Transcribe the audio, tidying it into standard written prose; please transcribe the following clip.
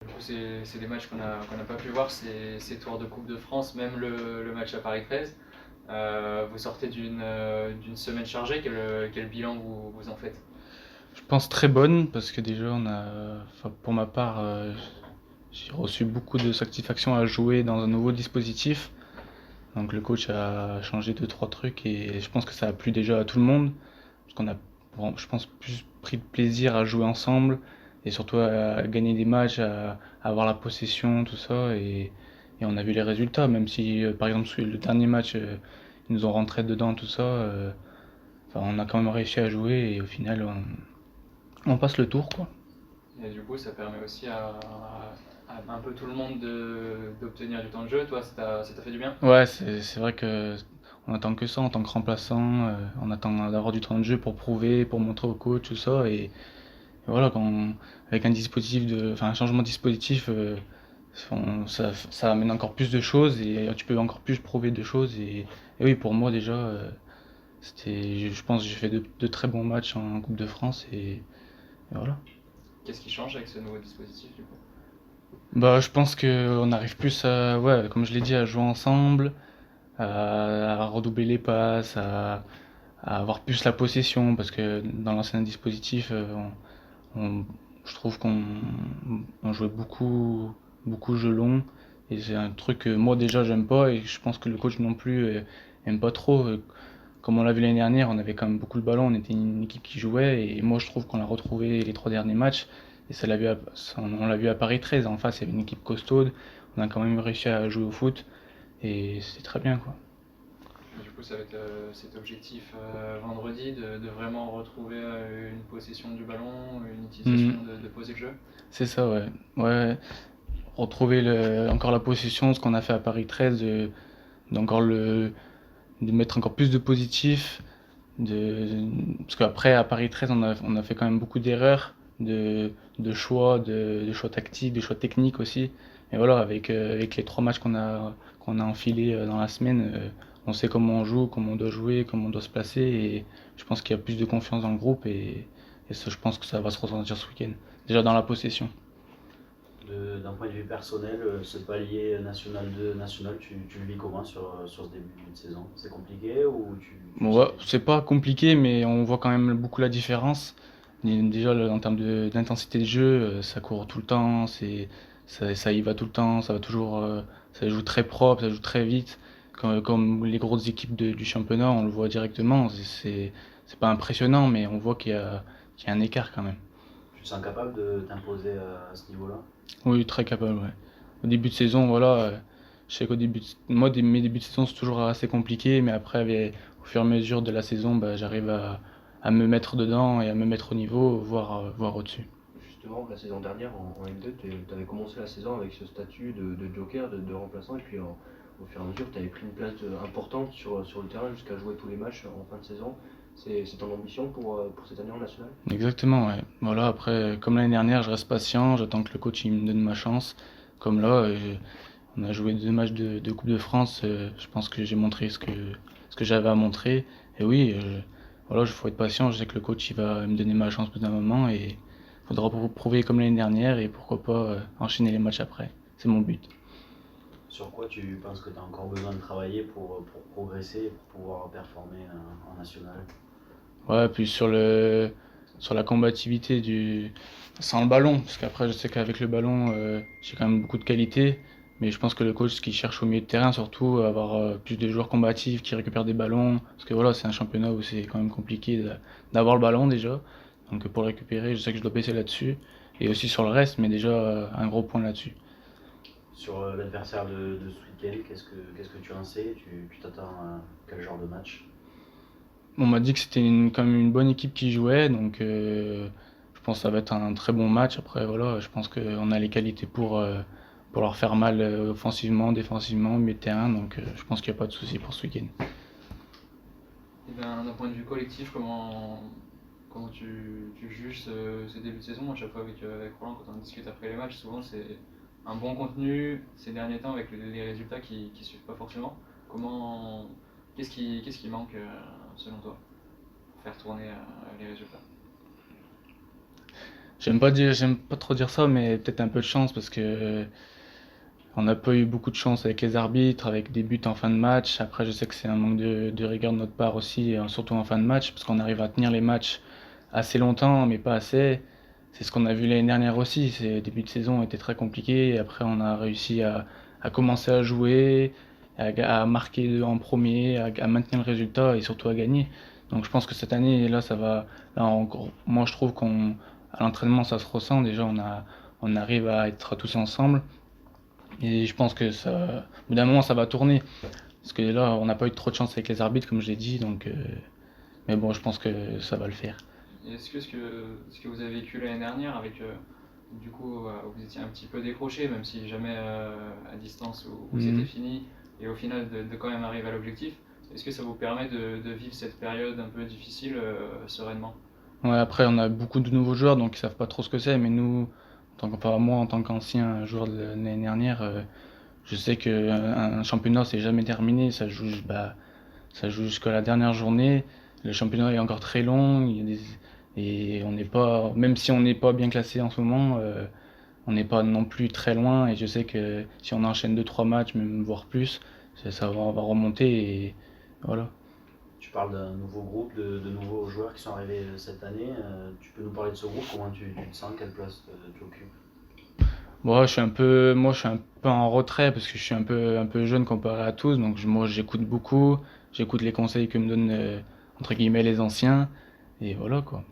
Du coup, c'est des matchs qu'on n'a pas pu voir, ces tours de Coupe de France, même le match à Paris 13. Vous sortez d'une semaine chargée, quel bilan vous en faites? Je pense très bonne parce que déjà enfin, pour ma part, j'ai reçu beaucoup de satisfaction à jouer dans un nouveau dispositif. Donc le coach a changé deux trois trucs et je pense que ça a plu déjà à tout le monde parce qu'on a, bon, je pense, plus pris de plaisir à jouer ensemble et surtout à gagner des matchs, à avoir la possession, tout ça et on a vu les résultats. Même si par exemple sur le dernier match, ils nous ont rentré dedans, tout ça. Enfin, on a quand même réussi à jouer et au final on passe le tour quoi. Et du coup, ça permet aussi à un peu tout le monde d'obtenir du temps de jeu. Toi, ça t'a fait du bien? Ouais, c'est vrai que on attend que ça en tant que remplaçant, on attend d'avoir du temps de jeu pour prouver, pour montrer au coach, tout ça. Et voilà, avec un dispositif enfin un changement de dispositif, ça amène encore plus de choses et tu peux encore plus prouver de choses. Et oui, pour moi déjà, je pense que j'ai fait de très bons matchs en Coupe de France et voilà. Qu'est-ce qui change avec ce nouveau dispositif du coup? Bah, je pense qu'on arrive plus à, ouais, comme je l'ai dit, à jouer ensemble, à redoubler les passes, à avoir plus la possession parce que dans l'ancien dispositif, on- je trouve qu'on jouait beaucoup jeu long et c'est un truc que moi déjà j'aime pas et je pense que le coach non plus aime pas trop. Comme on l'a vu l'année dernière, on avait quand même beaucoup le ballon, on était une équipe qui jouait et moi je trouve qu'on l'a retrouvé les trois derniers matchs et on l'a vu à Paris 13 en face, il y avait une équipe costaude, on a quand même réussi à jouer au foot et c'est très bien quoi. Et du coup, ça va être cet objectif vendredi de vraiment retrouver une possession du ballon, une utilisation Mm, de poser le jeu. c'est ça, ouais. Ouais, retrouver encore la possession, ce qu'on a fait à Paris 13, d'encore de mettre encore plus de positif, parce qu'après à Paris 13, on a fait quand même beaucoup d'erreurs, de choix tactiques, de choix techniques aussi. Et voilà, avec les trois matchs qu'on a enfilés dans la semaine, on sait comment on joue, comment on doit jouer, comment on doit se placer. Et je pense qu'il y a plus de confiance dans le groupe et ça, je pense que ça va se ressentir ce week-end. Déjà dans la possession. D'un point de vue personnel, ce palier National 2, National, tu le vis comment sur ce début de saison? C'est compliqué ou tu Bon, sais. ouais, c'est pas compliqué, mais on voit quand même beaucoup la différence. Déjà, en termes d'intensité de jeu, ça court tout le temps, ça y va tout le temps, ça va toujours, ça joue très propre, ça joue très vite. Comme les grosses équipes du championnat, on le voit directement. C'est pas impressionnant, mais on voit qu'il y a un écart quand même. Tu te sens capable de t'imposer à ce niveau-là? Oui, très capable, ouais. Au début de saison, voilà, je sais moi, mes débuts de saison, c'est toujours assez compliqué, mais après, au fur et à mesure de la saison, bah, j'arrive à me mettre dedans et à me mettre au niveau, voire au-dessus. Justement, la saison dernière en N2, tu avais commencé la saison avec ce statut de joker, de remplaçant, et puis au fur et à mesure, tu avais pris une place importante sur le terrain jusqu'à jouer tous les matchs en fin de saison. C'est ton ambition pour cette année en national? Exactement, ouais. Voilà, après, comme l'année dernière, je reste patient, j'attends que le coach il me donne ma chance. Comme là, on a joué deux matchs de Coupe de France, je pense que j'ai montré ce que j'avais à montrer. Et oui, voilà, il faut être patient, je sais que le coach il va me donner ma chance au bout d'un moment et il faudra prouver comme l'année dernière et pourquoi pas enchaîner les matchs après. C'est mon but. Sur quoi tu penses que tu as encore besoin de travailler pour progresser et pour pouvoir performer en national? Ouais, puis sur la combativité sans le ballon, parce qu'après je sais qu'avec le ballon, j'ai quand même beaucoup de qualité, mais je pense que le coach ce qu'il cherche au milieu de terrain surtout, avoir plus de joueurs combatifs qui récupèrent des ballons, parce que voilà, c'est un championnat où c'est quand même compliqué d'avoir le ballon déjà, donc pour le récupérer, je sais que je dois baisser là-dessus, et aussi sur le reste, mais déjà un gros point là-dessus. Sur l'adversaire de ce week-end, qu'est-ce que tu en sais? Tu t'attends à quel genre de match? On m'a dit que c'était quand même une bonne équipe qui jouait, donc je pense que ça va être un très bon match. Après, voilà, je pense qu'on a les qualités pour leur faire mal offensivement, défensivement, au milieu de terrain, donc je pense qu'il n'y a pas de souci pour ce week-end. Et d'un point de vue collectif, comment tu juges ce début de saison? À chaque fois avec Roland, quand on discute après les matchs, souvent c'est un bon contenu ces derniers temps avec les résultats qui suivent pas forcément. Comment, qu'est-ce qui manque selon toi pour faire tourner les résultats? J'aime pas trop dire ça, mais peut-être un peu de chance parce que on n'a pas eu beaucoup de chance avec les arbitres, avec des buts en fin de match. Après, je sais que c'est un manque de rigueur de notre part aussi, surtout en fin de match, parce qu'on arrive à tenir les matchs assez longtemps, mais pas assez. C'est ce qu'on a vu l'année dernière aussi. Ces débuts de saison étaient très compliqués. Et après, on a réussi à commencer à jouer, à marquer en premier, à maintenir le résultat et surtout à gagner. Donc, je pense que cette année, là, ça va. Là, encore, moi, je trouve à l'entraînement, ça se ressent. Déjà, on arrive à être tous ensemble. Et je pense que ça, au bout d'un moment, ça va tourner. Parce que là, on n'a pas eu trop de chance avec les arbitres, comme je l'ai dit. Donc, mais bon, je pense que ça va le faire. Et est-ce que ce que vous avez vécu l'année dernière avec du coup vous étiez un petit peu décroché, même si jamais à distance où c'était Mhm. fini, et au final de quand même arriver à l'objectif, est-ce que ça vous permet de vivre cette période un peu difficile sereinement? Ouais, après, on a beaucoup de nouveaux joueurs, donc ils savent pas trop ce que c'est. Mais nous, enfin, moi, en tant qu'ancien joueur de l'année dernière, je sais qu'un championnat, c'est jamais terminé. Ça joue jusqu'à la dernière journée. Le championnat est encore très long. Et on n'est pas, même si on n'est pas bien classé en ce moment, on n'est pas non plus très loin. Et je sais que si on enchaîne deux trois matchs, même voire plus, va remonter. Et voilà. Tu parles d'un nouveau groupe, de nouveaux joueurs qui sont arrivés cette année. Tu peux nous parler de ce groupe? Comment tu te sens? Quelle place tu occupes? Moi, je suis un peu en retrait parce que je suis un peu jeune comparé à tous. Donc, moi, j'écoute beaucoup. J'écoute les conseils que me donnent, entre guillemets, les anciens. Et voilà, quoi.